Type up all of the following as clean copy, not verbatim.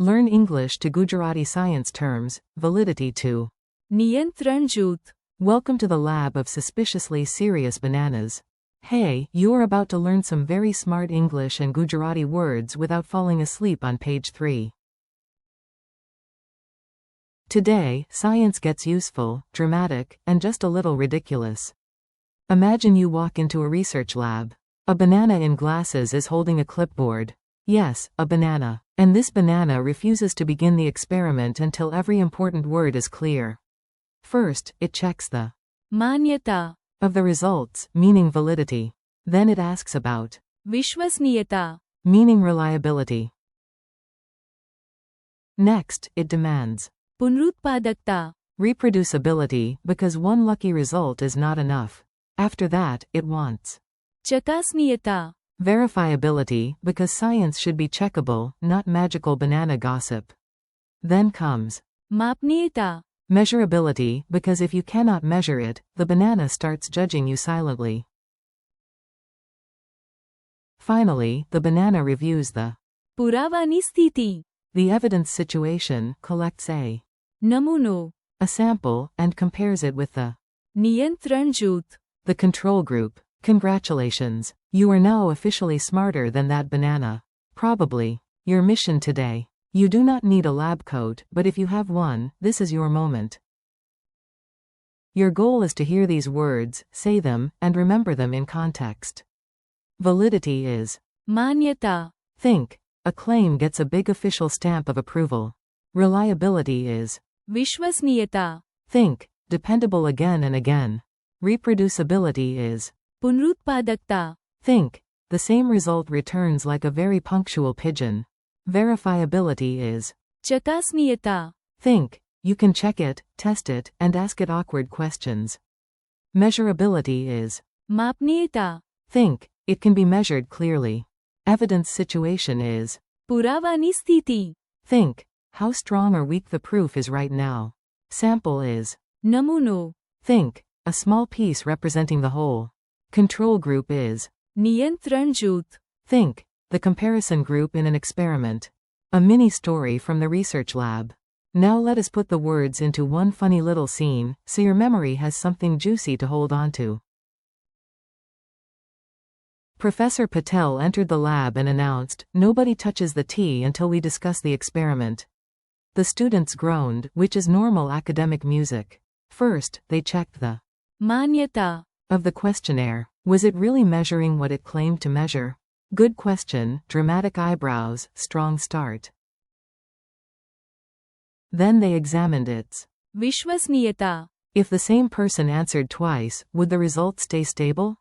Learn English to Gujarati science terms, validity to. નિયંત્રણ જૂથ. Welcome to the lab of suspiciously serious bananas. Hey, you're about to learn some very smart English and Gujarati words without falling asleep on page 3. Today, science gets useful, dramatic, and just a little ridiculous. Imagine you walk into a research lab. A banana in glasses is holding a clipboard. Yes, a banana. And this banana refuses to begin the experiment until every important word is clear. First, it checks the માન્યતા. of the results, meaning validity. Then it asks about વિશ્વસનીયતા. meaning reliability. Next, it demands પુનરુત્પાદકતા. reproducibility, because one lucky result is not enough. After that, it wants ચકાસનીયતા. verifiability, because science should be checkable, not magical banana gossip. Then comes માપનીયતા. measurability, because if you cannot measure it, the banana starts judging you silently. Finally, the banana reviews the પુરાવાની સ્થિતિ. evidence situation, collects નમૂનો. a sample, and compares it with the નિયંત્રણ જૂથ. control group. Congratulations, you are now officially smarter than that banana. Probably. Your mission today. You do not need a lab coat, but if you have one, this is your moment. Your goal is to hear these words, say them, and remember them in context. Validity is માન્યતા. think. A claim gets a big official stamp of approval. Reliability is વિશ્વસનીયતા. think. Dependable again and again. Reproducibility is પુનરુત્પાદકતા. think. The same result returns like a very punctual pigeon. Verifiability is ચકાસનીયતા. think. You can check it, test it, and ask it awkward questions. Measurability is માપનીયતા. think. It can be measured clearly. Evidence situation is પુરાવાની સ્થિતિ. think. How strong or weak the proof is right now. Sample is નમૂનો. think. A small piece representing the whole. Control group is નિયંત્રણ જૂથ. think. The comparison group in an experiment. A mini story from the research lab. Now let us put the words into one funny little scene, so your memory has something juicy to hold on to. Professor Patel entered the lab and announced, "Nobody touches the tea until we discuss the experiment." The students groaned, which is normal academic music. First, they checked the માન્યતા. of the questionnaire. Was it really measuring what it claimed to measure? Good question, dramatic eyebrows, strong start. Then they examined its. વિશ્વસનીયતા. If the same person answered twice, would the result stay stable?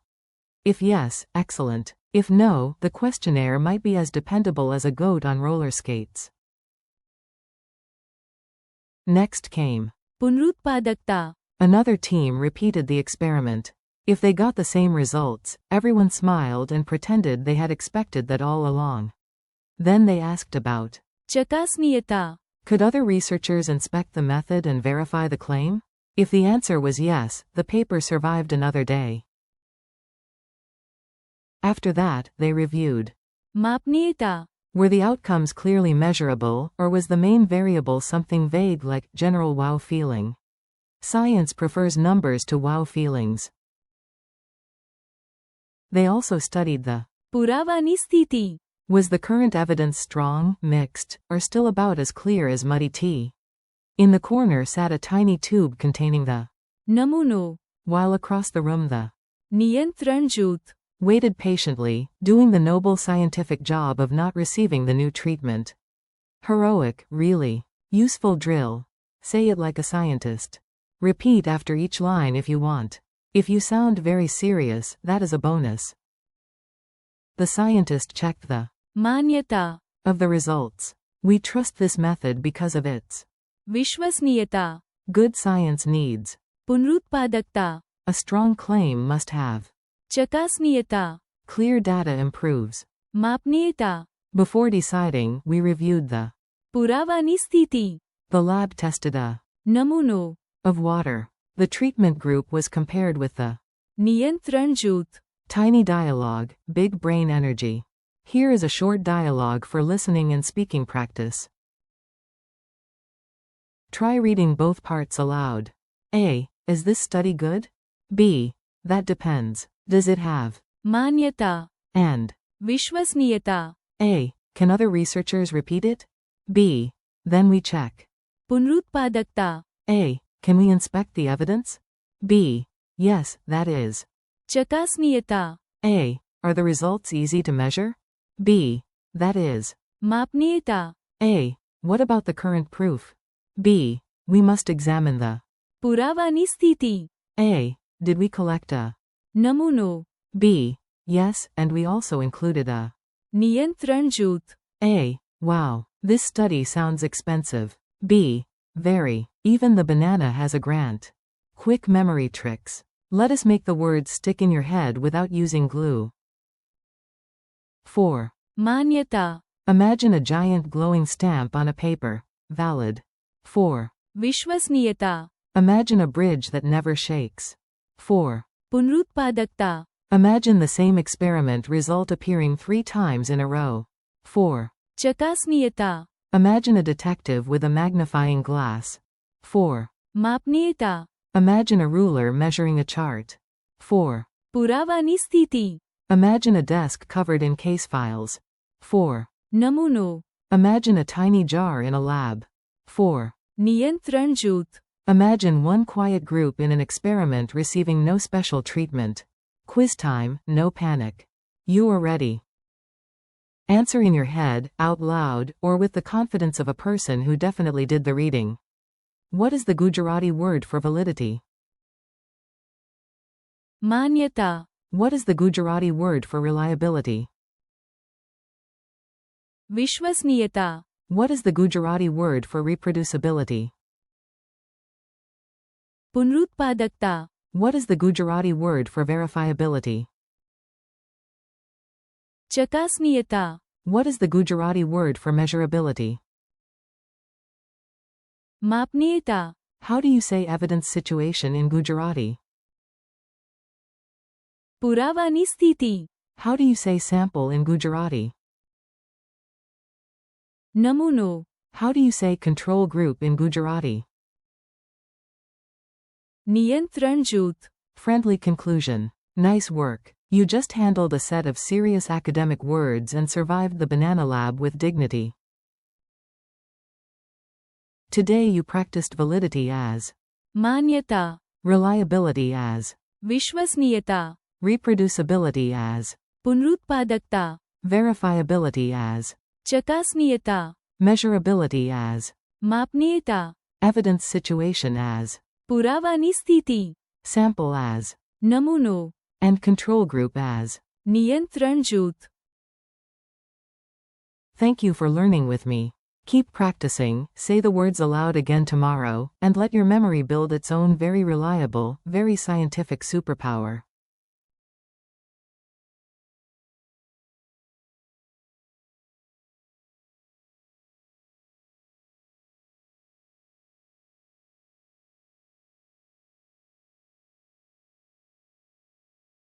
If yes, excellent. If no, the questionnaire might be as dependable as a goat on roller skates. Next came પુનરુત્પાદકતા. another team repeated the experiment. If they got the same results, everyone smiled and pretended they had expected that all along. Then they asked about ચકાસનીયતા. could other researchers inspect the method and verify the claim? If the answer was yes, the paper survived another day. After that, they reviewed. માપનીયતા. Were the outcomes clearly measurable, or was the main variable something vague like general wow feeling? Science prefers numbers to wow feelings. They also studied the પુરાવાની સ્થિતિ. was the current evidence strong, mixed, or still about as clear as muddy tea? In the corner sat a tiny tube containing the નમૂનો. while across the room the નિયંત્રણ જૂથ. waited patiently, doing the noble scientific job of not receiving the new treatment. Heroic, really. Useful drill. Say it like a scientist. Repeat after each line if you want. If you sound very serious, that is a bonus. The scientist checked the માન્યતા. of the results. We trust this method because of its વિશ્વસનીયતા. good science needs. પુનરુત્પાદકતા. A strong claim must have ચકાસનીયતા. clear data improves. માપનીયતા. Before deciding, we reviewed the પુરાવાની સ્થિતિ. The lab tested a નમૂનો. of water. The treatment group was compared with the નિયંત્રણ જૂથ. tiny dialogue, big brain energy. Here is a short dialogue for listening and speaking practice. Try reading both parts aloud. A. Is this study good? B. That depends. Does it have? मान्यता, And. विश्वसनीयता, A. Can other researchers repeat it? B. Then we check. पुनरुत्पादकता, A. Can we inspect the evidence? B. Yes, that is. चकासनीयता, A. Are the results easy to measure? B. That is. मापनीयता, A. What about the current proof? B. We must examine the. पुरावानी स्थिति, A. Did we collect a? नमूनों, B. Yes, and we also included a. नियंत्रण जूथ, A. Wow, this study sounds expensive. B. Very. Even the banana has a grant. Quick memory tricks. Let us make the words stick in your head without using glue. 4. मान्यता, Imagine a giant glowing stamp on a paper. Valid. 4. विश्वसनीयता, Imagine a bridge that never shakes. 4. पुनरुत्पादकता, Imagine the same experiment result appearing 3 times in a row. 4. चकासनीयता, Imagine a detective with a magnifying glass. 4. मापनीयता, Imagine a ruler measuring a chart. 4. पुरावानी स्थिति, Imagine a desk covered in case files. 4. नमूनों, Imagine a tiny jar in a lab. 4. नियंत्रण जूथ, Imagine one quiet group in an experiment receiving no special treatment. Quiz time, no panic. You are ready. Answer in your head, out loud, or with the confidence of a person who definitely did the reading. What is the Gujarati word for validity? मान्यता, What is the Gujarati word for reliability? विश्वसनीयता, What is the Gujarati word for reproducibility? पुनरुत्पादकता, What is the Gujarati word for verifiability? चकासनीयता, What is the Gujarati word for measurability? मापनीयता, How do you say evidence situation in Gujarati? पुरावानी स्थिति, How do you say sample in Gujarati? नमूनों, How do you say control group in Gujarati? नियंत्रण जूथ, Friendly conclusion. Nice work. You just handled a set of serious academic words and survived the banana lab with dignity. Today you practiced validity as, मान्यता, reliability as, विश्वसनीयता, reproducibility as, पुनरुत्पादकता, verifiability as, चकासनीयता, measurability as, मापनीयता, evidence situation as, पुरावानी स्थिति, sample as, नमूनों, and control group as. नियंत्रण जूथ. Thank you for learning with me. Keep practicing, say the words aloud again tomorrow, and let your memory build its own very reliable, very scientific superpower.